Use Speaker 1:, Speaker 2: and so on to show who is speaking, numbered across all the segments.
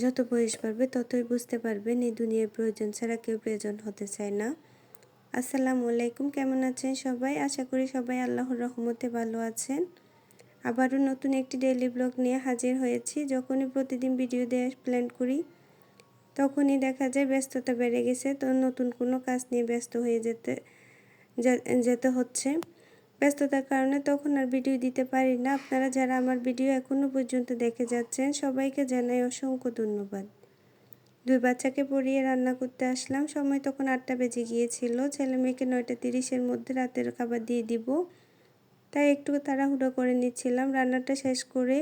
Speaker 1: যত বয়স বাড়বে ততই বুঝতে পারবেন এই দুনিয়ার প্রয়োজন ছাড়া কেউ প্রয়োজন হতে চায় না। আসসালামু আলাইকুম, কেমন আছেন সবাই? আশা করি সবাই আল্লাহর রহমতে ভালো আছেন। আবারও নতুন একটি ডেইলি ব্লগ নিয়ে হাজির হয়েছি। যখনই প্রতিদিন ভিডিও দেওয়ার প্ল্যান করি তখনই দেখা যায় ব্যস্ততা বেড়ে গেছে, তো নতুন কোনো কাজ নিয়ে ব্যস্ত হয়ে যেতে হচ্ছে। ব্যস্ততার কারণে তখন আর ভিডিও দিতে পারি না। আপনারা যারা আমার ভিডিও এখনও পর্যন্ত দেখে যাচ্ছেন সবাইকে জানাই অসংখ্য ধন্যবাদ। 2 বাচ্চাকে পড়িয়ে রান্না করতে আসলাম। সময় তখন 8টা বেজে গিয়েছিল। ছেলে মেয়েকে 9:30-এর মধ্যে রাতের খাবার দিয়ে দিব, তাই একটু তাড়াহুড়ো করে নিচ্ছিলাম। রান্নাটা শেষ করে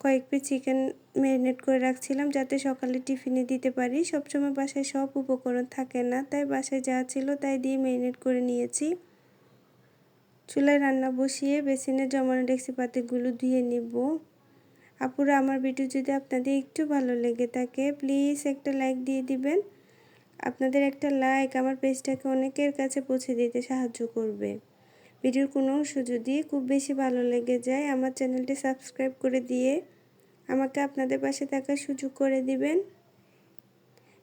Speaker 1: কয়েক পিস চিকেন ম্যারিনেট করে রাখছিলাম যাতে সকালে টিফিনে দিতে পারি। সবসময় বাসায় সব উপকরণ থাকে না, তাই বাসায় যা ছিল তাই দিয়ে ম্যারিনেট করে নিয়েছি। চুলায় রান্না বসিয়ে বেসিনে জমানো ডেকচি পাতিলগুলো ধুয়ে নিব। আপুরা, আমার ভিডিও যদি আপনাদের একটু ভালো লেগে থাকে প্লিজ একটা লাইক দিয়ে দিবেন। আপনাদের একটা লাইক আমার পেজটাকে অনেকের কাছে পৌঁছে দিতে সাহায্য করবে। ভিডিওর কোনো অংশ যদি খুব বেশি ভালো লেগে যায় আমার চ্যানেলটি সাবস্ক্রাইব করে দিয়ে আমাকে আপনাদের পাশে থাকার সুযোগ করে দিবেন।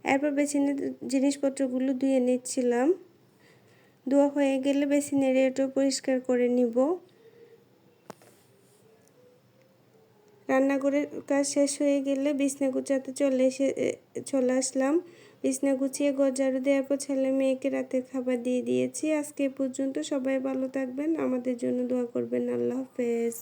Speaker 1: এরপর বেসিনের জিনিসপত্রগুলো ধুয়ে নিচ্ছিলাম। ধোয়া হয়ে গেলে বেসিনের এটাও পরিষ্কার করে নিব। রান্নাঘরের কাজ শেষ হয়ে গেলে বিছনা গুছাতে চলে আসলাম। বিছনা গুছিয়ে ঘর ঝাড়ু দেওয়ার পর ছেলে মেয়েকে রাতের খাবার দিয়ে দিয়েছি। আজকে এ পর্যন্ত। সবাই ভালো থাকবেন, আমাদের জন্য দোয়া করবেন। আল্লাহ হাফেজ।